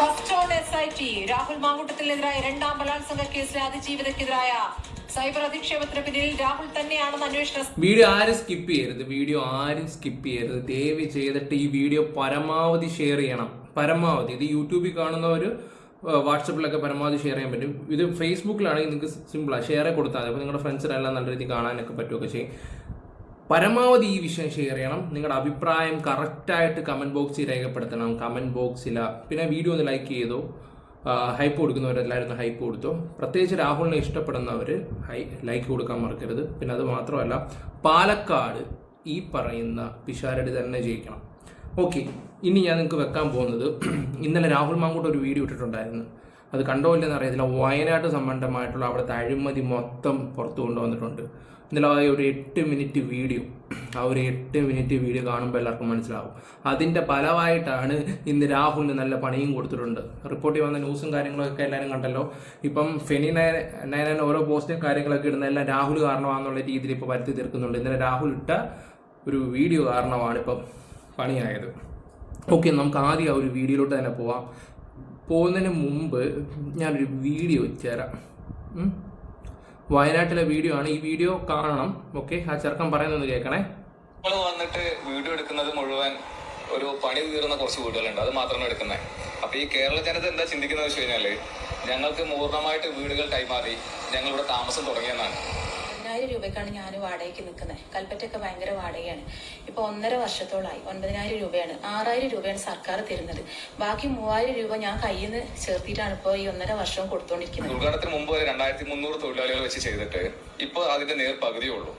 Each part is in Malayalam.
ഫസ്റ്റ് ഓൺ SIT രാഹുൽ മാങ്കൂട്ടത്തിനെതിരായ രണ്ടാം ബലാത്സംഗ കേസിലെ അതിജീവിതക്കെതിരായ സൈബർ അധിക്ഷേപത്തിന് പിന്നിൽ രാഹുൽ തന്നെയാണെന്ന് അന്വേഷണം. വീഡിയോ ആരും സ്കിപ്പ് ചെയ്യരുത്. ദയവ് ചെയ്തിട്ട് ഈ വീഡിയോ പരമാവധി ഷെയർ ചെയ്യണം. പരമാവധി ഇത് യൂട്യൂബിൽ കാണുന്നവർ വാട്സപ്പിലൊക്കെ പരമാവധി ഷെയർ ചെയ്യാൻ പറ്റും. ഇത് ഫേസ്ബുക്കിലാണെങ്കിൽ നിങ്ങൾക്ക് സിമ്പിളാണ്, ഷെയർ കൊടുത്താൽ മതി. അപ്പോൾ നിങ്ങളുടെ ഫ്രണ്ട്സിനെല്ലാം നല്ല രീതിയിൽ കാണാനൊക്കെ പറ്റുമൊക്കെ ചെയ്യും. പരമാവധി ഈ വിഷയം ഷെയർ ചെയ്യണം. നിങ്ങളുടെ അഭിപ്രായം കറക്റ്റായിട്ട് കമൻറ്റ് ബോക്സിൽ രേഖപ്പെടുത്തണം. കമൻറ്റ് ബോക്സിൽ പിന്നെ വീഡിയോ ഒന്ന് ലൈക്ക് ചെയ്തോ. ഹൈപ്പ് കൊടുക്കുന്നവരെല്ലാവരും ഹൈപ്പ് കൊടുത്തോ. പ്രത്യേകിച്ച് രാഹുലിനെ ഇഷ്ടപ്പെടുന്നവർ ലൈക്ക് കൊടുക്കാൻ മറക്കരുത്. പിന്നെ അത് മാത്രമല്ല, പാലക്കാട് ഈ പറയുന്ന പിഷാരടി തന്നെ ജയിക്കണം. ഓക്കെ, ഇനി ഞാൻ നിങ്ങൾക്ക് വെക്കാൻ പോകുന്നത്, ഇന്നലെ രാഹുൽ മാങ്കൂട്ട് ഒരു വീഡിയോ ഇട്ടിട്ടുണ്ടായിരുന്നു. അത് കണ്ടോ ഇല്ലെന്ന് അറിയത്തില്ല. വയനാട് സംബന്ധമായിട്ടുള്ള അവിടുത്തെ അഴിമതി മൊത്തം പുറത്തു കൊണ്ടുവന്നിട്ടുണ്ട്. ഇന്നലെ ഒരു 8 മിനിറ്റ് വീഡിയോ, ആ ഒരു 8 മിനിറ്റ് വീഡിയോ കാണുമ്പോൾ എല്ലാവർക്കും മനസ്സിലാവും. അതിൻ്റെ ഫലമായിട്ടാണ് ഇന്ന് രാഹുലിന് നല്ല പണിയും കൊടുത്തിട്ടുണ്ട്. റിപ്പോർട്ടിൽ വന്ന ന്യൂസും കാര്യങ്ങളൊക്കെ എല്ലാവരും കണ്ടല്ലോ. ഇപ്പം ഫെനി നയൻ ഓരോ പോസ്റ്റും കാര്യങ്ങളൊക്കെ ഇടുന്ന എല്ലാം രാഹുൽ കാരണമാണെന്നുള്ള രീതിയിൽ ഇപ്പോൾ വരുത്തി തീർക്കുന്നുണ്ട്. ഇന്നലെ രാഹുൽ ഇട്ട ഒരു വീഡിയോ കാരണമാണ് ഇപ്പം പണിയായത്. ഓക്കെ, നമുക്ക് ആദ്യം ആ ഒരു വീഡിയോയിലോട്ട് തന്നെ പോവാം. പോകുന്നതിന് മുമ്പ് ഞാനൊരു വീഡിയോ വെച്ചുതരാം. വയനാട്ടിലെ വീഡിയോ ആണ്. ഈ വീഡിയോ കാണണം. ഓക്കെ, ആ ചെറുക്കൻ പറയുന്നത് കേൾക്കണേ. നമ്മൾ വന്നിട്ട് വീഡിയോ എടുക്കുന്നത് മുഴുവൻ ഒരു പണി തീർന്ന കുറച്ച് വീടുകളുണ്ട്, അത് മാത്രമാണ് എടുക്കുന്നത്. അപ്പൊ ഈ കേരള ജനത എന്താ ചിന്തിക്കുന്നത് വെച്ച് കഴിഞ്ഞാല്, ഞങ്ങൾക്ക് പൂർണ്ണമായിട്ട് വീടുകൾ കൈമാറി ഞങ്ങളിവിടെ താമസം തുടങ്ങിയെന്നാണ്. 1000 രൂപയ്ക്കാണ് ഞാൻ വാടകയ്ക്ക് നിൽക്കുന്നത്. കൽപ്പറ്റയൊക്കെ ഭയങ്കര വാടകയാണ്. ഇപ്പൊ 1.5 വർഷത്തോളായി. 9000 രൂപയാണ്. 6000 രൂപയാണ് സർക്കാർ തരുന്നത്. ബാക്കി 3000 രൂപ ഞാൻ കയ്യിൽ നിന്ന് ചേർത്തിട്ടാണ് ഇപ്പോൾ ഈ 1.5 വർഷം കൊടുത്തോണ്ടിരിക്കുന്നത്. ഉദ്ഘാടനത്തിന് മുമ്പ് വരെ 2300 തൊഴിലാളികൾ വെച്ച് ചെയ്തിട്ട് ഇപ്പൊ അതിന്റെ നേർ പകുതിയേ ഉള്ളൂ.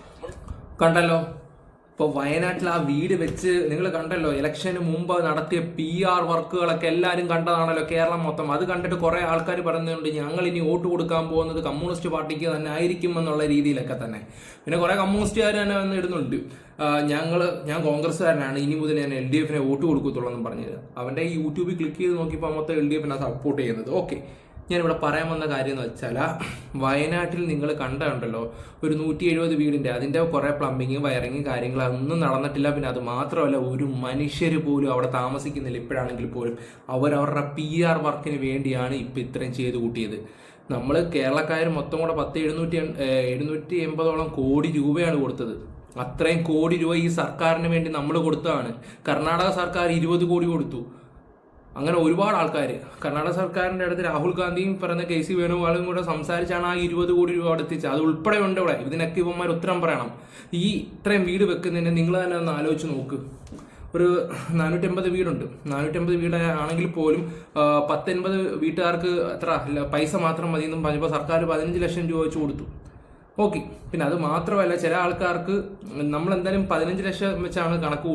കണ്ടല്ലോ, ഇപ്പോൾ വയനാട്ടിൽ ആ വീട് വെച്ച് നിങ്ങൾ കണ്ടല്ലോ. ഇലക്ഷന് മുമ്പ് നടത്തിയ PR വർക്കുകളൊക്കെ എല്ലാവരും കണ്ടതാണല്ലോ, കേരളം മൊത്തം. അത് കണ്ടിട്ട് കുറേ ആൾക്കാർ പറയുന്നുണ്ട് ഞങ്ങൾ ഇനി വോട്ട് കൊടുക്കാൻ പോകുന്നത് കമ്മ്യൂണിസ്റ്റ് പാർട്ടിക്ക് തന്നെ ആയിരിക്കും എന്നുള്ള രീതിയിലൊക്കെ തന്നെ. പിന്നെ കുറേ കമ്മ്യൂണിസ്റ്റുകാർ തന്നെ വന്ന് ഇടുന്നുണ്ട്, ഞാൻ കോൺഗ്രസ്സുകാരനാണ്, ഇനി മുതൽ ഞാൻ LDF വോട്ട് കൊടുക്കത്തുള്ളൂ എന്നും പറഞ്ഞത്. അവൻ്റെ ഈ യൂട്യൂബിൽ ക്ലിക്ക് ചെയ്ത് നോക്കിയപ്പോൾ മൊത്തം LDF സപ്പോർട്ട് ചെയ്യുന്നത്. ഓക്കെ, ഞാനിവിടെ പറയാൻ വന്ന കാര്യം എന്ന് വെച്ചാൽ, വയനാട്ടിൽ നിങ്ങൾ കണ്ടുണ്ടല്ലോ ഒരു 170 വീടിൻ്റെ, അതിൻ്റെ കുറേ പ്ലംബിങ് വയറിങ് കാര്യങ്ങൾ ഒന്നും നടന്നിട്ടില്ല. പിന്നെ അത് മാത്രമല്ല, ഒരു മനുഷ്യർ പോലും അവിടെ താമസിക്കുന്നില്ല ഇപ്പോഴാണെങ്കിൽ പോലും. അവരവരുടെ PR വർക്കിന് വേണ്ടിയാണ് ഇപ്പം ഇത്രയും ചെയ്തു കൂട്ടിയത്. നമ്മൾ കേരളക്കാർ മൊത്തം കൂടെ 780 കോടി രൂപയാണ് കൊടുത്തത്. അത്രയും കോടി രൂപ ഈ സർക്കാരിന് വേണ്ടി നമ്മൾ കൊടുത്തതാണ്. കർണാടക സർക്കാർ 20 കോടി കൊടുത്തു. അങ്ങനെ ഒരുപാട് ആൾക്കാർ, കർണാടക സർക്കാരിൻ്റെ അടുത്ത് രാഹുൽ ഗാന്ധിയും പറഞ്ഞ KC വേണുഗോപാലും കൂടെ സംസാരിച്ചാണ് ആ 20 കോടി രൂപ അവിടെ എത്തിച്ചത്. അത് ഉൾപ്പെടെ ഉണ്ട് ഇവിടെ. ഇതിനൊക്കെ ഇവന്മാർ ഉത്തരം പറയണം. ഈ ഇത്രയും വീട് വെക്കുന്നതിന് നിങ്ങൾ തന്നെ ഒന്ന് ആലോചിച്ച് നോക്ക്. ഒരു 450 വീടുണ്ട്. 450 വീടാണെങ്കിൽ പോലും 10-80 വീട്ടുകാർക്ക് എത്ര പൈസ മാത്രം മതി എന്നും പറഞ്ഞപ്പോൾ സർക്കാർ 15 ലക്ഷം രൂപ വെച്ച് കൊടുത്തു. ഓക്കെ, പിന്നെ അത് മാത്രമല്ല, ചില ആൾക്കാർക്ക് നമ്മൾ എന്തായാലും 15 ലക്ഷം വെച്ചാണ് കണക്ക്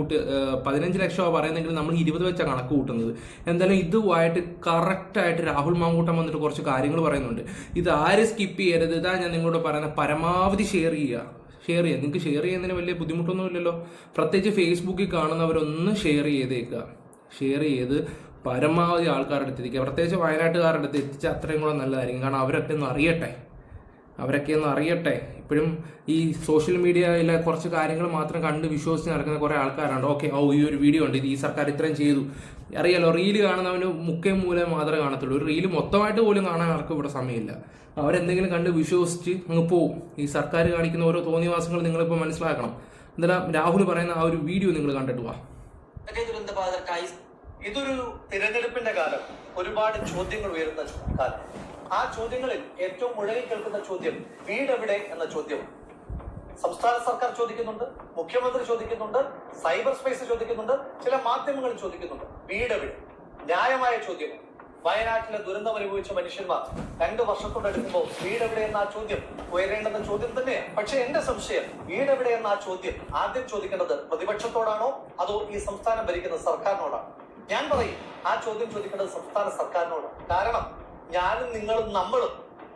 15 ലക്ഷമാണ് പറയുന്നെങ്കിൽ നമ്മൾ 20 വെച്ചാണ് കണക്ക് കൂട്ടുന്നത്. എന്തായാലും ഇതുമായിട്ട് കറക്റ്റായിട്ട് രാഹുൽ മാങ്കൂട്ടം വന്നിട്ട് കുറച്ച് കാര്യങ്ങൾ പറയുന്നുണ്ട്. ഇത് ആരും സ്കിപ്പ് ചെയ്യരുത്. ഇതാ ഞാൻ നിങ്ങളോട് പറയുന്നത്, പരമാവധി ഷെയർ ചെയ്യുക. നിങ്ങൾക്ക് ഷെയർ ചെയ്യുന്നതിന് വലിയ ബുദ്ധിമുട്ടൊന്നുമില്ലല്ലോ. പ്രത്യേകിച്ച് ഫേസ്ബുക്കിൽ കാണുന്നവരൊന്ന് ഷെയർ ചെയ്തേക്കുക. ഷെയർ ചെയ്ത് പരമാവധി ആൾക്കാരുടെ അടുത്ത് എത്തിക്കുക. പ്രത്യേകിച്ച് വയനാട്ടുകാരുടെ അടുത്ത് എത്തിച്ചാൽ അത്രയും കൂടെ നല്ലതായിരിക്കും. കാരണം അവരൊക്കെ ഒന്ന് അറിയട്ടെ. ഇപ്പോഴും ഈ സോഷ്യൽ മീഡിയയിലെ കുറച്ച് കാര്യങ്ങൾ മാത്രം കണ്ട് വിശ്വസിച്ച് നടക്കുന്ന കുറേ ആൾക്കാരുണ്ട്. ഓക്കെ, ഈ ഒരു വീഡിയോ ഉണ്ട്, ഇത് ഈ സർക്കാർ ഇത്രയും ചെയ്തു. അറിയാലോ, റീല് കാണുന്നവന് മുഖം മൂലം മാത്രമേ കാണത്തുള്ളൂ. ഒരു റീല് മൊത്തമായിട്ട് പോലും കാണാൻ ആർക്കും ഇവിടെ സമയമില്ല. അവരെന്തെങ്കിലും കണ്ട് വിശ്വസിച്ച് അങ്ങ് പോവും. ഈ സർക്കാർ കാണിക്കുന്ന ഓരോ തോന്നിവാസങ്ങൾ നിങ്ങളിപ്പോൾ മനസ്സിലാക്കണം. എന്തായാലും രാഹുൽ പറയുന്ന ആ ഒരു വീഡിയോ നിങ്ങൾ കണ്ടിട്ട് വാ. ഇതൊരു തിരഞ്ഞെടുപ്പിന്റെ കാലം, ഒരുപാട് ചോദ്യങ്ങൾ ഉയരുന്ന കാലം. ആ ചോദ്യങ്ങളിൽ ഏറ്റവും മുഴങ്ങി കേൾക്കുന്ന ചോദ്യം വീടെവിടെ എന്ന ചോദ്യം സംസ്ഥാന സർക്കാർ ചോദിക്കുന്നുണ്ട്, മുഖ്യമന്ത്രി ചോദിക്കുന്നുണ്ട്, സൈബർ സ്പേസ് ചോദിക്കുന്നുണ്ട്, ചില മാധ്യമങ്ങൾ ചോദിക്കുന്നുണ്ട്. വീടെവിടെ? ന്യായമായ ചോദ്യം. വയനാട്ടിലെ ദുരന്തം അനുഭവിച്ച മനുഷ്യന്മാർ 2 വർഷത്തോടെടുക്കുമ്പോൾ വീടെവിടെ എന്ന ആ ചോദ്യം ഉയരേണ്ടുന്ന ചോദ്യം തന്നെയാണ്. പക്ഷെ എന്റെ സംശയം, വീടെവിടെ എന്ന ആ ചോദ്യം ആദ്യം ചോദിക്കേണ്ടത് പ്രതിപക്ഷത്തോടാണോ അതോ ഈ സംസ്ഥാനം ഭരിക്കുന്ന സർക്കാരിനോടാണോ? ഞാൻ പറയും, ആ ചോദ്യം ചോദിക്കേണ്ടത് സംസ്ഥാന സർക്കാരിനോട്. കാരണം ഞാനും നിങ്ങളും നമ്മളും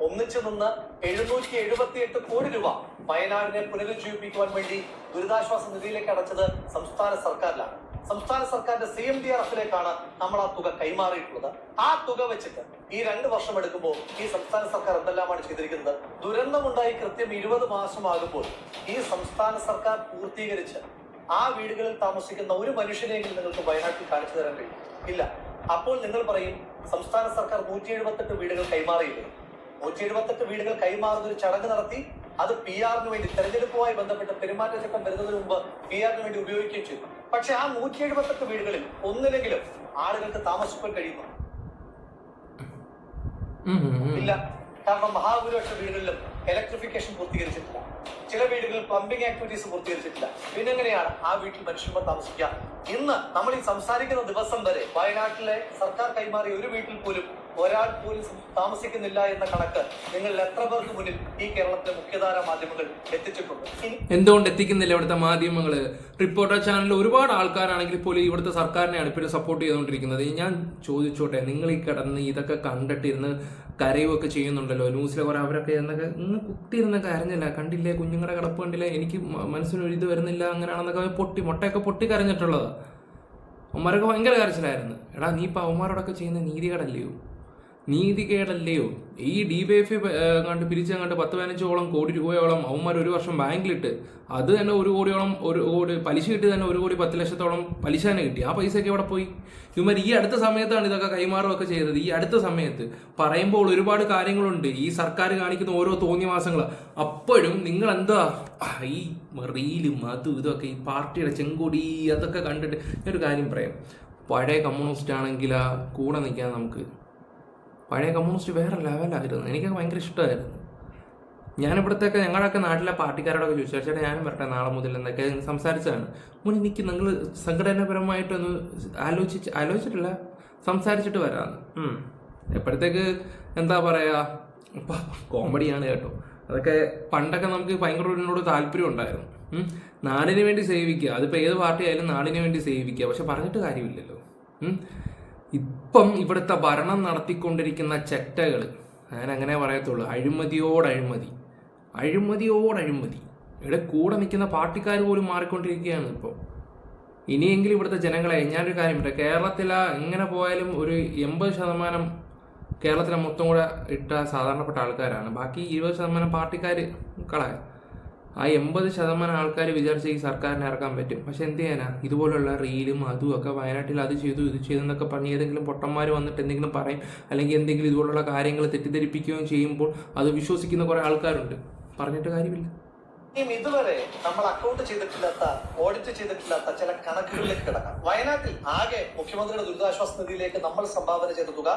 ഒന്നിച്ചു നിന്ന് 778 കോടി രൂപ വയനാടിനെ പുനരുജ്ജീവിപ്പിക്കുവാൻ വേണ്ടി ദുരിതാശ്വാസ നിധിയിലേക്ക് അടച്ചത് സംസ്ഥാന സർക്കാരിലാണ്. സംസ്ഥാന സർക്കാരിന്റെ CMDRFിലേക്കാണ് നമ്മൾ ആ തുക കൈമാറിയിട്ടുള്ളത്. ആ തുക വെച്ചിട്ട് ഈ 2 വർഷം എടുക്കുമ്പോൾ ഈ സംസ്ഥാന സർക്കാർ എന്തെല്ലാമാണ് ചെയ്തിരിക്കുന്നത്? ദുരന്തമുണ്ടായി കൃത്യം 20 മാസമാകുമ്പോൾ ഈ സംസ്ഥാന സർക്കാർ പൂർത്തീകരിച്ച് ആ വീടുകളിൽ താമസിക്കുന്ന ഒരു മനുഷ്യനെങ്കിലും നിങ്ങൾക്ക് വയനാട്ടിൽ കാണിച്ചു തരാൻ കഴിയും? ഇല്ല. അപ്പോൾ നിങ്ങൾ പറയും സംസ്ഥാന സർക്കാർ 178 വീടുകൾ കൈമാറിയില്ലേ? 178 വീടുകൾ കൈമാറുന്ന ഒരു ചടങ്ങ് നടത്തി. അത് PR-ന് വേണ്ടി, തെരഞ്ഞെടുപ്പുമായി ബന്ധപ്പെട്ട് പെരുമാറ്റച്ചട്ടം വരുന്നതിന് മുമ്പ് PR-ന് വേണ്ടി ഉപയോഗിക്കുകയും ചെയ്തു. പക്ഷെ ആ 178 വീടുകളിൽ ഒന്നിലെങ്കിലും ആളുകൾക്ക് താമസിക്കാൻ കഴിയുന്നു ഇല്ല. കാരണം മഹാഭൂരിപക്ഷ വീടുകളിലും ഇലക്ട്രിഫിക്കേഷൻ പൂർത്തീകരിച്ചിട്ടില്ല. ചില വീടുകളിൽ പ്ലംബിംഗ് ആക്ടിവിറ്റീസ് പൂർത്തീകരിച്ചിട്ടില്ല. പിന്നെ എങ്ങനെയാണ് ആ വീട്ടിൽ മനുഷ്യന്മാർ താമസിക്കുക? ഇന്ന് നമ്മൾ ഈ സംസാരിക്കുന്ന ദിവസം വരെ വയനാട്ടിലെ സർക്കാർ കൈമാറിയ ഒരു വീട്ടിൽ പോലും ഒരാൾ പോലും താമസിക്കുന്നില്ല എന്ന കണക്ക് നിങ്ങൾ എത്ര പേർക്ക് മുന്നിൽ ഈ കേരളത്തിലെ മുഖ്യധാര മാധ്യമങ്ങൾ എത്തിച്ചിട്ടുണ്ട്? എന്തുകൊണ്ട് എത്തിക്കുന്നില്ല ഇവിടുത്തെ മാധ്യമങ്ങൾ? റിപ്പോർട്ടർ ചാനലിൽ ഒരുപാട് ആൾക്കാരാണെങ്കിൽ പോലും ഇവിടുത്തെ സർക്കാരിനെയാണ് ഇപ്പോഴും സപ്പോർട്ട് ചെയ്തുകൊണ്ടിരിക്കുന്നത്. ഞാൻ ചോദിച്ചോട്ടെ, നിങ്ങൾ ഈ കിടന്ന് ഇതൊക്കെ കണ്ടിട്ടിരുന്ന് കരയുമൊക്കെ ചെയ്യുന്നുണ്ടല്ലോ, ന്യൂസിലെ കുറെ അവരൊക്കെ എന്നൊക്കെ ഇന്ന് കുത്തിയിരുന്നൊക്കെ കരഞ്ഞില്ല, കണ്ടില്ലേ കുഞ്ഞുങ്ങളുടെ കിടപ്പ് കണ്ടില്ലേ, എനിക്ക് മനസ്സിനൊരു ഇത് വരുന്നില്ല, അങ്ങനെയാണെന്നൊക്കെ മുട്ടയൊക്കെ പൊട്ടി കരഞ്ഞിട്ടുള്ളത്. അവന്മാരൊക്കെ ഭയങ്കര കരച്ചിലായിരുന്നു. എടാ നീ ഇപ്പം അവന്മാരോടൊക്കെ ചെയ്യുന്ന നീതികേടല്ലയോ? ഈ DYFI കണ്ട് പിരിച്ചങ്ങാണ്ട് 10-15 കോടി രൂപയോളം അവന്മാർ ഒരു വർഷം ബാങ്കിലിട്ട്, അത് തന്നെ 1 കോടിയോളം, 1 കോടി പലിശ കിട്ടി തന്നെ 1 കോടി 10 ലക്ഷത്തോളം പലിശ തന്നെ കിട്ടി. ആ പൈസയൊക്കെ എവിടെ പോയി? ഇവന്മാർ ഈ അടുത്ത സമയത്താണ് ഇതൊക്കെ കൈമാറുകയൊക്കെ ചെയ്തത്. ഈ അടുത്ത സമയത്ത് പറയുമ്പോൾ ഒരുപാട് കാര്യങ്ങളുണ്ട് ഈ സർക്കാർ കാണിക്കുന്ന ഓരോ തോന്നിയവാസങ്ങൾ. അപ്പോഴും നിങ്ങൾ എന്താ ഈ റീലും അതും ഇതൊക്കെ ഈ പാർട്ടിയുടെ ചെങ്കൊടി അതൊക്കെ കണ്ടിട്ട് ഞാനൊരു കാര്യം പറയാം. പഴയ കമ്മ്യൂണിസ്റ്റ് ആണെങ്കിൽ കൂടെ നിൽക്കാൻ നമുക്ക്, പഴയ കമ്മ്യൂണിസ്റ്റ് വേറെ ലെവലായിരുന്നു. എനിക്കൊക്കെ ഭയങ്കര ഇഷ്ടമായിരുന്നു. ഞാനിവിടത്തേക്ക് ഞങ്ങളുടെയൊക്കെ നാട്ടിലെ പാർട്ടിക്കാരോടൊക്കെ ചോദിച്ചു, ചേട്ടാ ഞാനും വരട്ടെ നാളെ മുതൽ എന്നൊക്കെ സംസാരിച്ചതാണ്. എനിക്ക് നിങ്ങൾ സംഘടനാപരമായിട്ടൊന്ന് ആലോചിച്ചിട്ടില്ല, സംസാരിച്ചിട്ട് വരാമെന്ന്. എപ്പോഴത്തേക്ക് എന്താ പറയുക, കോമഡിയാണ് കേട്ടോ. അതൊക്കെ പണ്ടൊക്കെ നമുക്ക് ഭയങ്കര എന്നോട് താല്പര്യം ഉണ്ടായിരുന്നു. നാടിന് വേണ്ടി സേവിക്കുക, അതിപ്പോൾ ഏത് പാർട്ടി ആയാലും നാടിന് വേണ്ടി സേവിക്കുക. പക്ഷെ പറഞ്ഞിട്ട് കാര്യമില്ലല്ലോ. ഇപ്പം ഇവിടുത്തെ ഭരണം നടത്തിക്കൊണ്ടിരിക്കുന്ന ചെറ്റകൾ, ഞാൻ അങ്ങനെ പറയത്തുള്ളൂ, അഴിമതിയോടഴിമതി. ഇവിടെ കൂടെ നിൽക്കുന്ന പാർട്ടിക്കാർ പോലും മാറിക്കൊണ്ടിരിക്കുകയാണ് ഇപ്പോൾ. ഇനിയെങ്കിലും ഇവിടുത്തെ ജനങ്ങളെ, ഞാനൊരു കാര്യം പറയാം, കേരളത്തിലെ എങ്ങനെ പോയാലും ഒരു 80% കേരളത്തിലെ മൊത്തം കൂടെ ഇട്ട സാധാരണപ്പെട്ട ആൾക്കാരാണ്. ബാക്കി 20% പാർട്ടിക്കാർ കളയാം. ആ 80% ആൾക്കാർ വിചാരിച്ച ഈ സർക്കാരിനെ ഇറക്കാൻ പറ്റും. പക്ഷെ എന്ത് ചെയ്യാനാ, ഇതുപോലുള്ള റീലും അതും ഒക്കെ വയനാട്ടിൽ അത് ചെയ്തു ഇത് ചെയ്തു എന്നൊക്കെ പറഞ്ഞ് ഏതെങ്കിലും പൊട്ടന്മാർ വന്നിട്ട് എന്തെങ്കിലും പറയും, അല്ലെങ്കിൽ എന്തെങ്കിലും ഇതുപോലുള്ള കാര്യങ്ങൾ തെറ്റിദ്ധരിപ്പിക്കുകയും ചെയ്യുമ്പോൾ അത് വിശ്വസിക്കുന്ന കുറെ ആൾക്കാരുണ്ട്. പറഞ്ഞിട്ട് കാര്യമില്ല. ഇതുവരെ നമ്മൾ അക്കൗണ്ട് ചെയ്തിട്ടില്ലാത്ത, ഓഡിറ്റ് ചെയ്തിട്ടില്ലാത്ത ചില കണക്കുകളിലേക്ക് കിടക്കാം. വയനാട്ടിൽ ആകെ മുഖ്യമന്ത്രിയുടെ ദുരിതാശ്വാസ നിധിയിലേക്ക് നമ്മൾ സംഭാവന ചെയ്ത തുക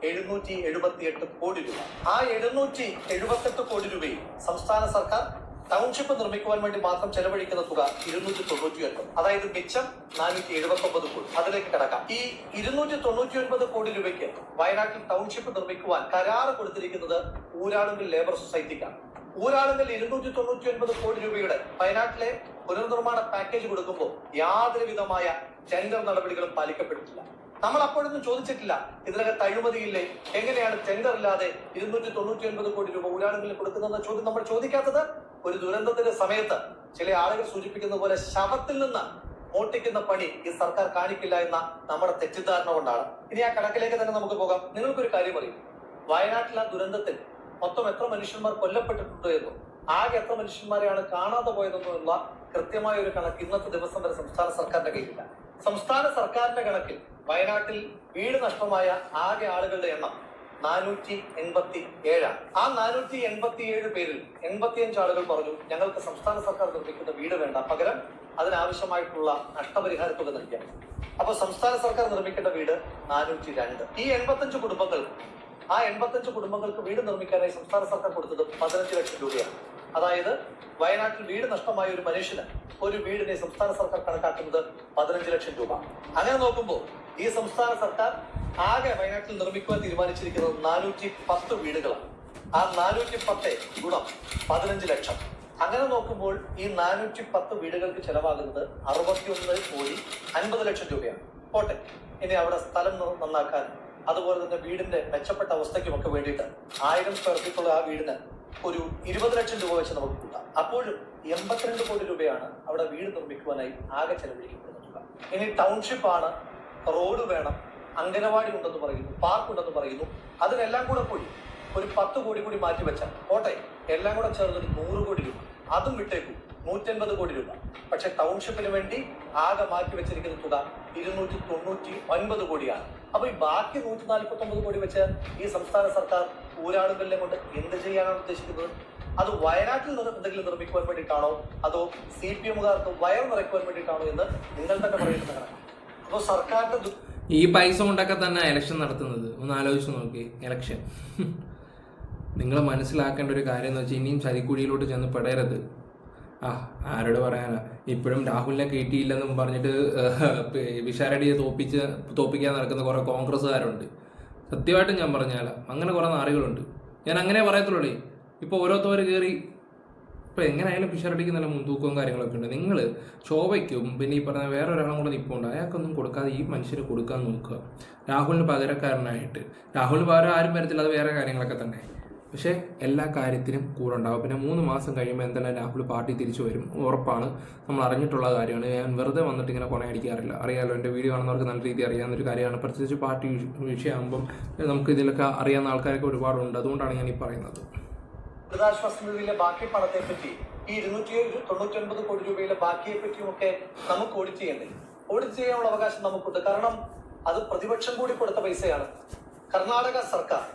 778 കോടി രൂപ. ആ 778 കോടി രൂപയിൽ സംസ്ഥാന സർക്കാർ ടൗൺഷിപ്പ് നിർമ്മിക്കുവാൻ വേണ്ടി മാത്രം ചെലവഴിക്കുന്ന തുക 299. അതായത് മിച്ചം 479 കോടി. അതിലേക്ക് കിടക്കാം. ഈ 299 കോടി രൂപയ്ക്ക് വയനാട്ടിൽ ടൗൺഷിപ്പ് നിർമ്മിക്കുവാൻ കരാറ് കൊടുത്തിരിക്കുന്നത് ഊരാളുങ്കൽ ലേബർ സൊസൈറ്റിക്കാണ്. ഊരാളുങ്കൽ 299 കോടി രൂപയുടെ വയനാട്ടിലെ പുനർനിർമ്മാണ പാക്കേജ് കൊടുക്കുമ്പോൾ യാതൊരു വിധമായ ടെൻഡർ നടപടികളും പാലിക്കപ്പെട്ടിട്ടില്ല. നമ്മൾ അപ്പോഴൊന്നും ചോദിച്ചിട്ടില്ല ഇതിനകത്ത് അഴിമതിയില്ലേ, എങ്ങനെയാണ് ടെൻഡർ ഇല്ലാതെ 299 കോടി രൂപ ഊരാളുങ്കലിൽ കൊടുക്കുന്നതെന്ന ചോദ്യം നമ്മൾ ചോദിക്കാത്തത്. ഒരു ദുരന്തത്തിന്റെ സമയത്ത് ചില ആളുകൾ സൂചിപ്പിക്കുന്ന പോലെ ശവത്തിൽ നിന്ന് മോട്ടിക്കുന്ന പണി ഈ സർക്കാർ കാണിക്കില്ല എന്ന നമ്മുടെ തെറ്റിദ്ധാരണ കൊണ്ടാണ്. ഇനി ആ കണക്കിലേക്ക് തന്നെ നമുക്ക് പോകാം. നിങ്ങൾക്കൊരു കാര്യം അറിയും, വയനാട്ടിലെ ദുരന്തത്തിൽ മൊത്തം എത്ര മനുഷ്യന്മാർ കൊല്ലപ്പെട്ടിട്ടുണ്ട് എന്നും ആകെ എത്ര മനുഷ്യന്മാരെയാണ് കാണാതെ പോയതെന്നുള്ള കൃത്യമായ ഒരു കണക്ക് ഇന്നത്തെ ദിവസം വരെ സംസ്ഥാന സർക്കാരിന്റെ കയ്യിലില്ല. സംസ്ഥാന സർക്കാരിന്റെ കണക്കിൽ വയനാട്ടിൽ വീട് നഷ്ടമായ ആകെ ആളുകളുടെ എണ്ണം 487. ആ 487 പേരിൽ 85 ആളുകൾ പറഞ്ഞു ഞങ്ങൾക്ക് സംസ്ഥാന സർക്കാർ നിർമ്മിക്കുന്ന വീട് വേണ്ട, പകരം അതിനാവശ്യമായിട്ടുള്ള നഷ്ടപരിഹാര തുക നൽകിയാൽ. അപ്പൊ സംസ്ഥാന സർക്കാർ നിർമ്മിക്കേണ്ട വീട് 402. ഈ 85 കുടുംബങ്ങൾ, ആ 85 കുടുംബങ്ങൾക്ക് വീട് നിർമ്മിക്കാനായി സംസ്ഥാന സർക്കാർ കൊടുത്തത് 15 ലക്ഷം രൂപയാണ്. അതായത് വയനാട്ടിൽ വീട് നഷ്ടമായ ഒരു മനുഷ്യന് ഒരു വീടിനെ സംസ്ഥാന സർക്കാർ കണക്കാക്കുന്നത് 15 ലക്ഷം രൂപ. അങ്ങനെ നോക്കുമ്പോൾ ഈ സംസ്ഥാന സർക്കാർ ആകെ വയനാട്ടിൽ നിർമ്മിക്കുവാൻ തീരുമാനിച്ചിരിക്കുന്നത് 410 വീടുകളാണ്. ആ 410 ഗുണം 15 ലക്ഷം. അങ്ങനെ നോക്കുമ്പോൾ ഈ 410 വീടുകൾക്ക് ചെലവാകുന്നത് 61 കോടി 50 ലക്ഷം രൂപയാണ്. പോട്ടെ, ഇനി അവിടെ സ്ഥലം നന്നാക്കാൻ അതുപോലെ തന്നെ വീടിന്റെ മെച്ചപ്പെട്ട അവസ്ഥയ്ക്കുമൊക്കെ വേണ്ടിയിട്ട് 1000 സ്ക്വയർ ഫീറ്റുള്ള ആ വീടിന് ഒരു 20 ലക്ഷം രൂപ വെച്ച് നമുക്ക് കൂട്ടാം. അപ്പോഴും 82 കോടി രൂപയാണ് അവിടെ വീട് നിർമ്മിക്കുവാനായി ആകെ ചെലവഴിക്കപ്പെടുന്ന തുക. ഇനി ടൗൺഷിപ്പ് ആണ്, റോഡ് വേണം, അംഗനവാടി ഉണ്ടെന്ന് പറയുന്നു, പാർക്ക് ഉണ്ടെന്ന് പറയുന്നു. അതിനെല്ലാം കൂടെ പോയി ഒരു 10 കോടി കൂടി മാറ്റി വെച്ചാൽ പോട്ടെ, എല്ലാം കൂടെ ചേർന്നൊരു 100 കോടി രൂപ. അതും വിട്ടേക്കും, 180 കോടി രൂപ. പക്ഷെ ടൗൺഷിപ്പിന് വേണ്ടി ആകെ മാറ്റി വെച്ചിരിക്കുന്ന തുക 299 കോടിയാണ്. അപ്പൊ ഈ ബാക്കി 149 കോടി വെച്ച് ഈ സംസ്ഥാന സർക്കാർ ഊരാളുകളിലെ കൊണ്ട് എന്ത് ചെയ്യാനാണ് ഉദ്ദേശിക്കുന്നത്? അത് വയനാട്ടിൽ നിന്ന് എന്തെങ്കിലും നിർമ്മിക്കുവാൻ വേണ്ടിയിട്ടാണോ, അതോ CPM-കാർക്ക് വയർ നിറയ്ക്കുവാൻ വേണ്ടിയിട്ടാണോ എന്ന് നിങ്ങൾ തന്നെ പറയുന്നതാണ്. അപ്പോൾ സർക്കാരിന്റെ ഈ പൈസ കൊണ്ടൊക്കെ തന്നെ ഇലക്ഷൻ നടത്തുന്നത് ഒന്ന് ആലോചിച്ച് നോക്കി. ഇലക്ഷൻ നിങ്ങൾ മനസ്സിലാക്കേണ്ട ഒരു കാര്യം എന്ന് വെച്ചാൽ ഇനിയും ചതിക്കുഴിയിലോട്ട് ചെന്ന് പെടരുത്. ആരോട് പറയാനാ, ഇപ്പോഴും രാഹുലിനെ കിട്ടിയില്ലെന്നും പറഞ്ഞിട്ട് വിശാരടിയെ തോപ്പിക്കാൻ നടക്കുന്ന കുറേ കോൺഗ്രസ്സുകാരുണ്ട്. സത്യമായിട്ടും ഞാൻ പറഞ്ഞാൽ അങ്ങനെ കുറേ നാറികളുണ്ട്. ഞാൻ അങ്ങനെ പറയത്തുള്ളൂ. ഇപ്പോൾ ഓരോരുത്തർ കയറി ഇപ്പോൾ എങ്ങനെയായാലും പിഷറടിക്ക് നല്ല മുൻതൂക്കവും കാര്യങ്ങളൊക്കെ ഉണ്ട്. നിങ്ങൾ ശോഭയ്ക്കും പിന്നെ ഈ പറഞ്ഞ വേറെ ഒരാളും കൂടെ നിൽപ്പുണ്ട്, അയാൾക്കൊന്നും കൊടുക്കാതെ ഈ മനുഷ്യന് കൊടുക്കാൻ നോക്കുക. രാഹുലിന് പകരക്കാരനായിട്ട്. രാഹുലിന് പകരം ആരും വരത്തില്ല, അത് വേറെ കാര്യങ്ങളൊക്കെ തന്നെ. പക്ഷേ എല്ലാ കാര്യത്തിനും കൂടെ ഉണ്ടാവും. പിന്നെ 3 മാസം കഴിയുമ്പോൾ എന്തായാലും രാഹുൽ പാർട്ടി തിരിച്ചു വരും, ഉറപ്പാണ്. നമ്മൾ അറിഞ്ഞിട്ടുള്ള കാര്യമാണ്. ഞാൻ വെറുതെ വന്നിട്ട് ഇങ്ങനെ കൊണ അടിക്കാറില്ല. അറിയാമല്ലോ, എൻ്റെ വീഡിയോ കാണുന്നവർക്ക് നല്ല രീതിയിൽ അറിയാവുന്നൊരു കാര്യമാണ്. പ്രത്യേകിച്ച് പാർട്ടി വിഷയമാകുമ്പം നമുക്ക് ഇതിലൊക്കെ അറിയാവുന്ന ആൾക്കാരൊക്കെ ഒരുപാടുണ്ട്. അതുകൊണ്ടാണ് ഞാൻ ഈ പറയുന്നത്. ദുരിതാശ്വാസ നിധിയിലെ ബാക്കി പണത്തെ പറ്റി, ഈ 299 കോടി രൂപയിലെ ബാക്കിയെ പറ്റിയുമൊക്കെ നമുക്ക് ഓഡിറ്റ് ചെയ്യണ്ടേ? ഓഡിറ്റ് ചെയ്യാനുള്ള അവകാശം നമുക്കുണ്ട്. കാരണം അത് പ്രതിപക്ഷം കൂടി കൊടുത്ത പൈസയാണ്. കർണാടക സർക്കാർ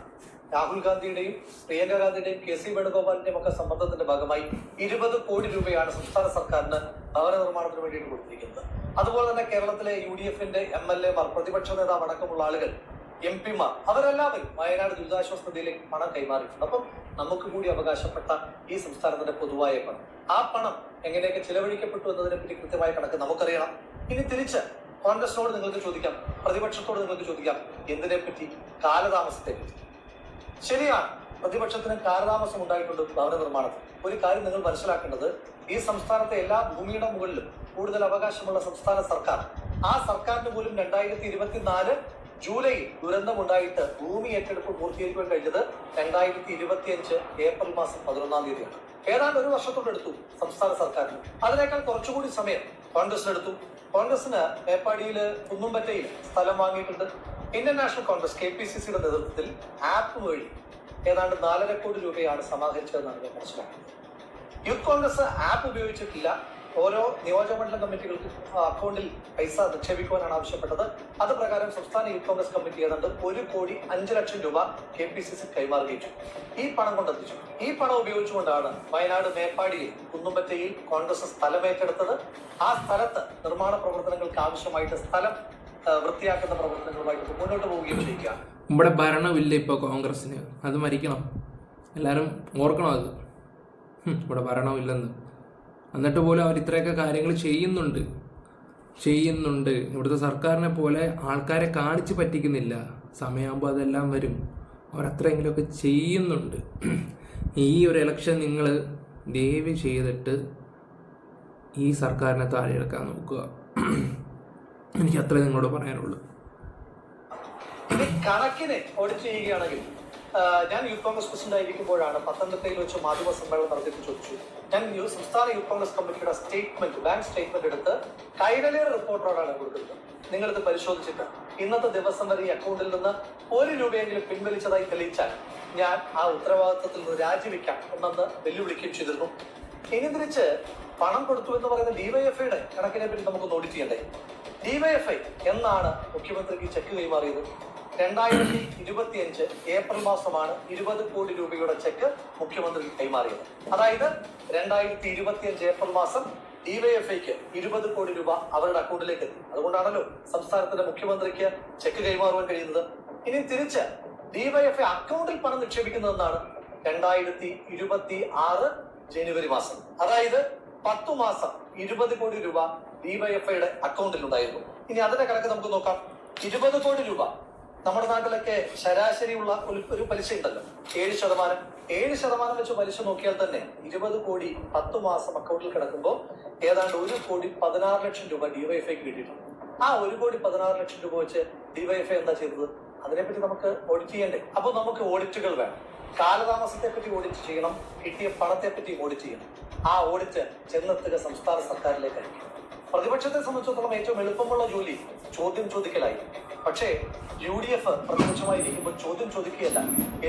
രാഹുൽ ഗാന്ധിയുടെയും പ്രിയങ്ക ഗാന്ധിയുടെയും KC വേണുഗോപാലിന്റെയും ഒക്കെ സമ്മർദ്ദത്തിന്റെ ഭാഗമായി 20 കോടി രൂപയാണ് സംസ്ഥാന സർക്കാരിന് ഭവന നിർമ്മാണത്തിന് വേണ്ടിയിട്ട് കൊടുത്തിരിക്കുന്നത്. അതുപോലെ തന്നെ കേരളത്തിലെ UDF-ന്റെ MLA-മാർ, പ്രതിപക്ഷ നേതാവ് അടക്കമുള്ള ആളുകൾ, MP-മാർ, അവരെല്ലാവരും വയനാട് ദുരിതാശ്വാസ നിധിയിലേക്ക് പണം കൈമാറിയിട്ടുണ്ട്. അപ്പം നമുക്ക് കൂടി അവകാശപ്പെട്ട ഈ സംസ്ഥാനത്തിന്റെ പൊതുവായ പണം, ആ പണം എങ്ങനെയൊക്കെ ചിലവഴിക്കപ്പെട്ടു എന്നതിനെ പറ്റി കൃത്യമായ കണക്ക് നമുക്കറിയണം. ഇനി തിരിച്ച് കോൺഗ്രസിനോട് നിങ്ങൾക്ക് ചോദിക്കാം, പ്രതിപക്ഷത്തോട് നിങ്ങൾക്ക് ചോദിക്കാം, എന്തിനെ പറ്റി? കാലതാമസത്തെ പറ്റി. ശരിയാണ്, പ്രതിപക്ഷത്തിന് കാലതാമസം ഉണ്ടായിട്ടുണ്ട് ഭവന നിർമ്മാണത്തിൽ. ഒരു കാര്യം നിങ്ങൾ മനസ്സിലാക്കേണ്ടത്, ഈ സംസ്ഥാനത്തെ എല്ലാ ഭൂമിയുടെ മുകളിലും കൂടുതൽ അവകാശമുള്ള സംസ്ഥാന സർക്കാർ, ആ സർക്കാരിന് പോലും 2024 ജൂലൈയിൽ ദുരന്തമുണ്ടായിട്ട് ഭൂമി ഏറ്റെടുപ്പ് പൂർത്തീകരിക്കാൻ കഴിഞ്ഞത് 2025 ഏപ്രിൽ മാസം 11-ാം തീയതിയാണ്. ഏതാണ്ട് 1 വർഷത്തോടെടുത്തു സംസ്ഥാന സർക്കാരിന്. അതിനേക്കാൾ കുറച്ചുകൂടി സമയം കോൺഗ്രസിനെടുത്തു. കോൺഗ്രസിന് മേപ്പാടിയിൽ കുന്നുംപറ്റയിൽ സ്ഥലം വാങ്ങിയിട്ടുണ്ട്. ഇന്ത്യൻ നാഷണൽ കോൺഗ്രസ് KPCC-യുടെ നേതൃത്വത്തിൽ ആപ്പ് വഴി ഏതാണ്ട് 4.5 കോടി രൂപയാണ് സമാഹരിച്ചതെന്നാണ് ഞാൻ മനസ്സിലാക്കുന്നത്. യൂത്ത് കോൺഗ്രസ് ആപ്പ് ഉപയോഗിച്ചിട്ടില്ല. ഓരോ നിയോജകമണ്ഡലം കമ്മിറ്റികൾക്ക് അക്കൗണ്ടിൽ പൈസ നിക്ഷേപിക്കുവാനാണ് ആവശ്യപ്പെട്ടത്. അത് പ്രകാരം സംസ്ഥാന യൂത്ത് കോൺഗ്രസ് കമ്മിറ്റി ഏതാണ്ട് 1,05,00,000 രൂപ KPCC കൈമാറുകയും ഈ പണം കൊണ്ടെത്തിച്ചു. ഈ പണം ഉപയോഗിച്ചുകൊണ്ടാണ് വയനാട് മേപ്പാടിയിൽ കുന്നുംപറ്റയിൽ കോൺഗ്രസ് സ്ഥലമേറ്റെടുത്തത്. ആ സ്ഥലത്ത് നിർമ്മാണ പ്രവർത്തനങ്ങൾക്ക് ആവശ്യമായിട്ട് സ്ഥലം വൃത്തിയാക്കുന്ന പ്രവർത്തനങ്ങളുമായിട്ട് മുന്നോട്ട് പോവുകയും ചെയ്യുക. നമ്മുടെ ഭരണമില്ല ഇപ്പോൾ കോൺഗ്രസിന്, അത് മരിക്കണം. എല്ലാവരും ഓർക്കണം അത്. ഇവിടെ ഭരണമില്ലെന്ന്. എന്നിട്ട് പോലും അവർ ഇത്രയൊക്കെ കാര്യങ്ങൾ ചെയ്യുന്നുണ്ട്. ഇവിടുത്തെ സർക്കാരിനെ പോലെ ആൾക്കാരെ കാണിച്ച് പറ്റിക്കുന്നില്ല. സമയമാകുമ്പോൾ അതെല്ലാം വരും. അവരത്രയെങ്കിലുമൊക്കെ ചെയ്യുന്നുണ്ട്. ഈ ഒരു ഇലക്ഷൻ നിങ്ങൾ ദയവ് ചെയ്തിട്ട് ഈ സർക്കാരിനെ താഴെയെടുക്കാൻ നോക്കുക. എനിക്ക് അത്രേ നിങ്ങളോട് പറയാനുള്ളൂ. ഇനി കണക്കിനെ ഓഡിറ്റ് ചെയ്യുകയാണെങ്കിൽ, ഞാൻ യൂത്ത് കോൺഗ്രസ് പ്രസിഡന്റ് ആയിരിക്കുമ്പോഴാണ് പത്തനംതിട്ടയിൽ വെച്ച് മാധ്യമ സമ്മേളനം നടത്തിയിട്ട് ചോദിച്ചു. ഞാൻ സംസ്ഥാന യൂത്ത് കോൺഗ്രസ് കമ്മിറ്റിയുടെ സ്റ്റേറ്റ്മെന്റ്, ബാങ്ക് സ്റ്റേറ്റ്മെന്റ് എടുത്ത് കൈരളിയുടെ റിപ്പോർട്ടറോടാണ് കൊടുക്കുന്നത്. നിങ്ങളിത് പരിശോധിച്ചിട്ട് ഇന്നത്തെ ദിവസം വരെ ഈ അക്കൗണ്ടിൽ നിന്ന് 1 രൂപയെങ്കിലും പിൻവലിച്ചതായി തെളിയിച്ചാൽ ഞാൻ ആ ഉത്തരവാദിത്വത്തിൽ നിന്ന് രാജിവെക്കാം എന്നെന്ന് വെല്ലുവിളിക്കുകയും ചെയ്തിരുന്നു. ഇനി തിരിച്ച് പണം കൊടുത്തു എന്ന് പറയുന്ന DYFIയുടെ കണക്കിനെ പറ്റി നമുക്ക് ഓഡിറ്റ് ചെയ്യണ്ടേ? DYFI എന്നാണ് മുഖ്യമന്ത്രിക്ക് ചെക്ക് കൈമാറിയത്? 2025 ഏപ്രിൽ മാസമാണ് 20 കോടി രൂപയുടെ ചെക്ക് മുഖ്യമന്ത്രി കൈമാറിയത്. അതായത് 2025 ഏപ്രിൽ മാസം DYFIക്ക് 20 കോടി രൂപ അവരുടെ അക്കൗണ്ടിലേക്ക് എത്തി. അതുകൊണ്ടാണല്ലോ സംസ്ഥാനത്തിന്റെ മുഖ്യമന്ത്രിക്ക് ചെക്ക് കൈമാറുവാൻ കഴിയുന്നത്. ഇനി തിരിച്ച് DYFI അക്കൗണ്ടിൽ പണം നിക്ഷേപിക്കുന്നതെന്നാണ് 2026 ജനുവരി മാസം. അതായത് 10 മാസം 20 കോടി രൂപ DYFIയുടെ അക്കൗണ്ടിൽ ഉണ്ടായിരുന്നു. ഇനി അതിന്റെ കണക്ക് നമുക്ക് നോക്കാം. 20 കോടി രൂപ നമ്മുടെ നാട്ടിലൊക്കെ ശരാശരിയുള്ള ഒരു പലിശ ഉണ്ടല്ലോ, 7%. 7% വെച്ച് പലിശ നോക്കിയാൽ തന്നെ 20 കോടി 10 മാസം അക്കൗണ്ടിൽ കിടക്കുമ്പോൾ ഏതാണ്ട് 1,16,00,000 രൂപ DYFIക്ക് കിട്ടിയിട്ടുണ്ട്. ആ 1,16,00,000 രൂപ വെച്ച് DYFI എന്താ ചെയ്തത്? അതിനെപ്പറ്റി നമുക്ക് ഓഡിറ്റ് ചെയ്യണ്ടേ? അപ്പൊ നമുക്ക് ഓഡിറ്റുകൾ വേണം. കാലതാമസത്തെ പറ്റി ഓഡിറ്റ് ചെയ്യണം, കിട്ടിയ പണത്തെ പറ്റി ഓഡിറ്റ് ചെയ്യണം. ആ ഓഡിറ്റ് ചെന്നെത്തുക സംസ്ഥാന സർക്കാരിലേക്കായിരിക്കും. പ്രതിപക്ഷത്തെ സംബന്ധിച്ചിടത്തോളം ഏറ്റവും എളുപ്പമുള്ള ജോലി ചോദ്യം ചോദിക്കലായി. പക്ഷേ UDF പ്രതിപക്ഷമായിരിക്കുമ്പോൾ ചോദ്യം ചോദിക്കുകയല്ല.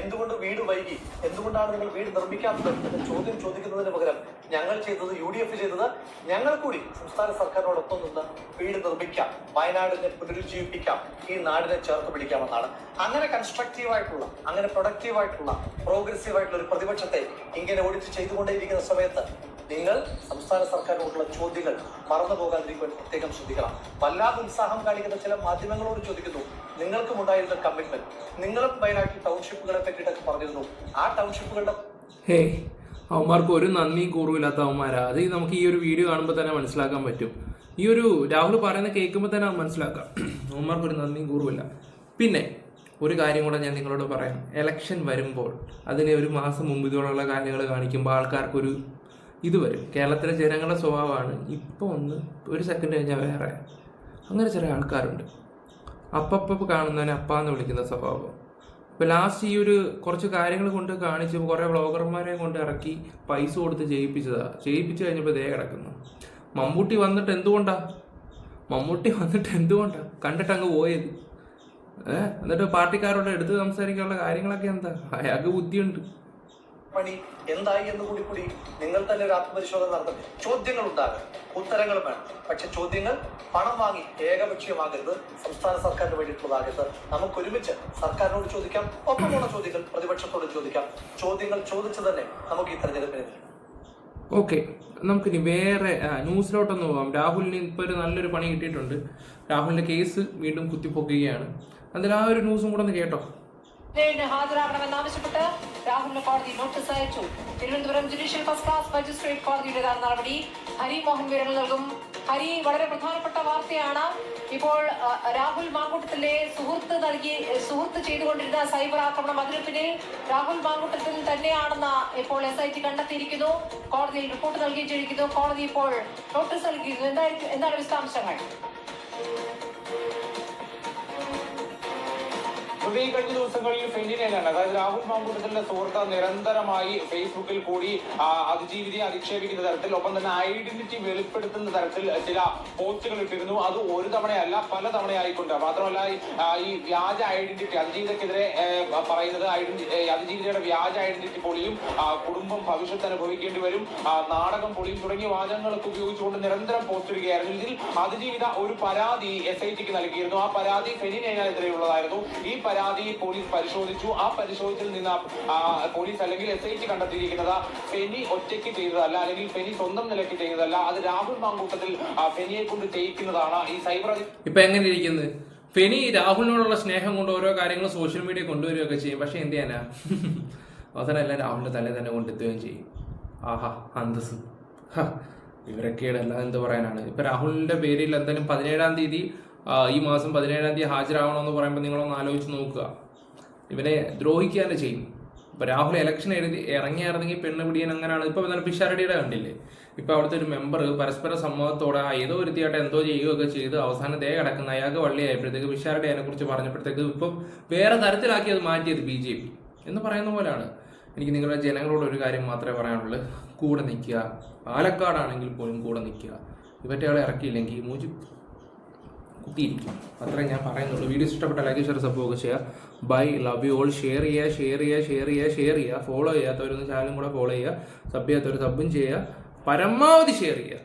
എന്തുകൊണ്ട് വീട് വൈകി, എന്തുകൊണ്ടാണ് നിങ്ങൾ വീട് നിർമ്മിക്കാത്തത് എന്ന് ചോദ്യം ചോദിക്കുന്നതിന് പകരം ഞങ്ങൾ ചെയ്തത്, UDF ചെയ്തത്, ഞങ്ങൾ കൂടി സംസ്ഥാന സർക്കാരിനോടൊപ്പം നിന്ന് വീട് നിർമ്മിക്കാം, വയനാടിനെ പുനരുജ്ജീവിപ്പിക്കാം, ഈ നാടിനെ ചേർത്ത് പിടിക്കാമെന്നാണ്. അങ്ങനെ കൺസ്ട്രക്റ്റീവായിട്ടുള്ള, അങ്ങനെ പ്രൊഡക്റ്റീവായിട്ടുള്ള, പ്രോഗ്രസീവായിട്ടുള്ള ഒരു പ്രതിപക്ഷത്തെ ഇങ്ങനെ ഓടിച്ച് ചെയ്തുകൊണ്ടേയിരിക്കുന്ന സമയത്ത് നിങ്ങൾ സംസ്ഥാന സർക്കാരിനോടുള്ള ചോദ്യങ്ങൾ മറന്നു പോകാതിരിക്കാൻ പ്രത്യേകം ശ്രദ്ധിക്കണം. വല്ലാതെ ഉത്സാഹം കാണിക്കുന്ന ചില മാധ്യമങ്ങളോട് ചോദിക്കുന്നു, നിങ്ങൾക്കും ഉണ്ടായിരുന്ന കമ്മിറ്റ്മെന്റ്, നിങ്ങളും വയനാട്ടിൽ ടൗൺഷിപ്പുകളെ പറ്റിയിട്ടൊക്കെ പറഞ്ഞിരുന്നു, ആ ടൗൺഷിപ്പുകളുടെ അവന്മാർക്ക് ഒരു നന്ദിയും കൂറുമില്ലാത്ത അവന്മാരാ. അത് നമുക്ക് ഈ ഒരു വീഡിയോ കാണുമ്പോൾ തന്നെ മനസ്സിലാക്കാൻ പറ്റും. ഈ ഒരു രാഹുൽ പറയുന്ന കേൾക്കുമ്പോൾ തന്നെ മനസ്സിലാക്കാം അവന്മാർക്ക് ഒരു നന്ദിയും കൂറുമില്ല. പിന്നെ ഒരു കാര്യം കൂടെ ഞാൻ നിങ്ങളോട് പറയാം. ഇലക്ഷൻ വരുമ്പോൾ അതിന് ഒരു മാസം മുമ്പ് ഇതുപോലുള്ള കാര്യങ്ങൾ കാണിക്കുമ്പോൾ ആൾക്കാർക്കൊരു ഇത് വരും. കേരളത്തിലെ ജനങ്ങളുടെ സ്വഭാവമാണ് ഇപ്പോൾ ഒന്ന് ഒരു സെക്കൻഡ് കഴിഞ്ഞാൽ വേറെ. അങ്ങനെ ചില ആൾക്കാരുണ്ട്. അപ്പപ്പം കാണുന്നവനെ അപ്പാന്ന് വിളിക്കുന്ന സ്വഭാവം. ഇപ്പോൾ ലാസ്റ്റ് ഈ ഒരു കുറച്ച് കാര്യങ്ങൾ കൊണ്ട് കാണിച്ച് കുറേ വ്ളോഗർമാരെ കൊണ്ട് ഇറക്കി പൈസ കൊടുത്ത് ചെയ്യിപ്പിച്ചു കഴിഞ്ഞപ്പോൾ ദേ കിടക്കുന്നു. മമ്മൂട്ടി വന്നിട്ട് എന്തുകൊണ്ടാ കണ്ടിട്ട് അങ്ങ് പോയത്? എന്നിട്ട് പാർട്ടിക്കാരോട് എടുത്ത് സംസാരിക്കാനുള്ള കാര്യങ്ങളൊക്കെ എന്താ? അയാൾക്ക് ബുദ്ധിയുണ്ട്. പണി എന്തായി എന്ന് കൂടി നിങ്ങൾ തന്നെ ഒരു ആത്മപരിശോധന നടത്തും. ചോദ്യങ്ങൾ ഉണ്ടാകും, ഉത്തരങ്ങൾ വേണം. പക്ഷെ ചോദ്യങ്ങൾ പണം വാങ്ങി ഏകപക്ഷീയമാകരുത്, സംസ്ഥാന സർക്കാരിന് വേണ്ടിയിട്ടുള്ളതാകരുത്. നമുക്ക് ഒരുമിച്ച് സർക്കാരിനോട് ചോദിക്കാം, ഒപ്പമുള്ള ചോദ്യങ്ങൾ പ്രതിപക്ഷത്തോട് ചോദിക്കാം. ചോദ്യങ്ങൾ ചോദിച്ചു തന്നെ നമുക്ക് ഈ തെരഞ്ഞെടുപ്പിനെ. ഓക്കെ, നമുക്കിനി വേറെ ന്യൂസിലോട്ടൊന്ന് പോകാം. രാഹുലിന് ഇപ്പോൾ ഒരു നല്ലൊരു പണി കിട്ടിയിട്ടുണ്ട്. രാഹുലിന്റെ കേസ് വീണ്ടും കുത്തിപ്പൊക്കുകയാണ്. അതിൽ ആ ഒരു ന്യൂസും കൂടെ ഒന്ന് കേട്ടോ. ഹാജരാകണമെന്നാവശ്യപ്പെട്ട് രാഹുലിന് കോടതി നോട്ടീസ് അയച്ചു. Thiruvananthapuram judicial first class magistrate കോടതിയുടേതാണ് നടപടി. ഹരി മോഹൻ വിവരങ്ങൾ നൽകും. ഹരി, വളരെ പ്രധാനപ്പെട്ട വാർത്തയാണ്. ഇപ്പോൾ രാഹുൽ മാങ്കൂട്ടത്തിലെ സുഹൃത്ത് ചെയ്തുകൊണ്ടിരുന്ന സൈബർ ആക്രമണം, അതിന് പിന്നിൽ രാഹുൽ മാങ്കൂട്ടത്തിൽ തന്നെയാണെന്ന് ഇപ്പോൾ SIT കണ്ടെത്തിയിരിക്കുന്നു. കോടതിയിൽ റിപ്പോർട്ട് നൽകിയിരിക്കുന്നു. കോടതി ഇപ്പോൾ നോട്ടീസ് നൽകിയിരുന്നു. എന്താണ് വിശദാംശങ്ങൾ? കഴിഞ്ഞ ദിവസങ്ങളിൽ ഫെന്നിനെയാണ്, അതായത് രാഹുൽ മാങ്കൂട്ടത്തിന്റെ സുഹൃത്ത് നിരന്തരമായി ഫേസ്ബുക്കിൽ കൂടി അതിജീവിതയെ അധിക്ഷേപിക്കുന്ന തരത്തിൽ, ഒപ്പം തന്നെ ഐഡന്റിറ്റി വെളിപ്പെടുത്തുന്ന തരത്തിൽ ചില പോസ്റ്റുകൾ ഇട്ടിരുന്നു. അത് ഒരു തവണയല്ല, പല തവണയായിക്കൊണ്ട്. മാത്രമല്ല ഈ വ്യാജ ഐഡന്റിറ്റി, അതിജീവിതക്കെതിരെ പറയുന്നത് അതിജീവിതയുടെ വ്യാജ ഐഡന്റിറ്റി പൊളിയും, കുടുംബം ഭവിഷ്യത്ത് അനുഭവിക്കേണ്ടി വരും, നാടകം പൊളിയും തുടങ്ങിയ വാചകങ്ങളൊക്കെ ഉപയോഗിച്ചുകൊണ്ട് നിരന്തരം പോസ്റ്റ് ഇടുകയായിരുന്നു. ഇതിൽ അതിജീവിത ഒരു പരാതി SITക്ക് നൽകിയിരുന്നു. ആ പരാതി ഫെനിനെതിരെയുള്ളതായിരുന്നു. ഈ പരാതി പോലീസ് പരിശോധിച്ചു. ആ പരിശോധനയിൽ നിന്ന് പോലീസ് അല്ലെങ്കിൽ SIT കണ്ടെത്തിയിരിക്കുന്നത് ഫെനി ഒറ്റയ്ക്ക് ചെയ്തതല്ല, അല്ലെങ്കിൽ ഫെനി സ്വന്തം നിലയ്ക്ക് ചെയ്തതല്ല, അത് രാഹുൽ മാങ്കൂട്ടത്തിൽ ഫെനിയെ കൊണ്ട് ചെയ്യിക്കുന്നതാണ്. ഈ സൈബർ ഇപ്പൊ എങ്ങനെ ഇരിക്കുന്നത്? ഫെനി രാഹുലിനോടുള്ള സ്നേഹം കൊണ്ട് ഓരോ കാര്യങ്ങൾ സോഷ്യൽ മീഡിയ കൊണ്ടുവരികയൊക്കെ ചെയ്യും. പക്ഷെ എന്ത് ചെയ്യാനാ, അവസാനം എല്ലാം രാഹുലിന്റെ തലേ തന്നെ കൊണ്ടെത്തുകയും ചെയ്യും. ആഹാ, അന്തസ്. ഇവരൊക്കെയാണ് എല്ലാം എന്ത് പറയാനാണ്. ഇപ്പൊ രാഹുലിന്റെ പേരിൽ എന്തായാലും 17-ാം തീയതി ഈ മാസം 17-ാം തീയതി ഹാജരാകണമെന്ന് പറയുമ്പോൾ നിങ്ങളൊന്ന് ആലോചിച്ച് നോക്കുക. ഇവനെ ദ്രോഹിക്കുക തന്നെ ചെയ്യും. ഇപ്പോൾ രാഹുൽ ഇലക്ഷൻ ഇറങ്ങിയായിരുന്നെങ്കിൽ പെണ്ണ് പിടിയാൻ അങ്ങനെയാണ്. ഇപ്പോൾ എന്നാൽ പിഷാരടിയുടെ കണ്ടില്ലേ, ഇപ്പോൾ അവിടുത്തെ ഒരു മെമ്പർ പരസ്പര സമ്മതത്തോടെ ഏതോ ഒരുത്തിയായിട്ട് എന്തോ ചെയ്യുകയൊക്കെ ചെയ്ത് അവസാനം ദേ കിടക്കുന്ന അയാൾക്ക് വള്ളിയായപ്പോഴത്തേക്ക് പിഷാരടി അതിനെക്കുറിച്ച് പറഞ്ഞപ്പോഴത്തേക്ക് ഇപ്പം വേറെ തരത്തിലാക്കി അത് മാറ്റിയത് BJP എന്ന് പറയുന്ന പോലെയാണ്. എനിക്ക് നിങ്ങളുടെ ജനങ്ങളോട് ഒരു കാര്യം മാത്രമേ പറയാനുള്ളൂ, കൂടെ നിൽക്കുക. പാലക്കാടാണെങ്കിൽ പോലും കൂടെ നിൽക്കുക. ഇവറ്റകളെ ഇറക്കിയില്ലെങ്കിൽ മൂജി കുത്തിയിരിക്കും. അത്രേ ഞാൻ പറയുന്നുള്ളൂ. വീഡിയോ ഇഷ്ടപ്പെട്ട ലൈക്ക്, ഷെയർ, സപ്പോർട്ട് ചെയ്യുക. Bye, love you all. Share ചെയ്യുക. ഫോളോ ചെയ്യാത്തവരൊന്ന് ചാനലും കൂടെ ഫോളോ ചെയ്യുക. സബ് ചെയ്യാത്തവർ സബും ചെയ്യുക. പരമാവധി ഷെയർ ചെയ്യുക.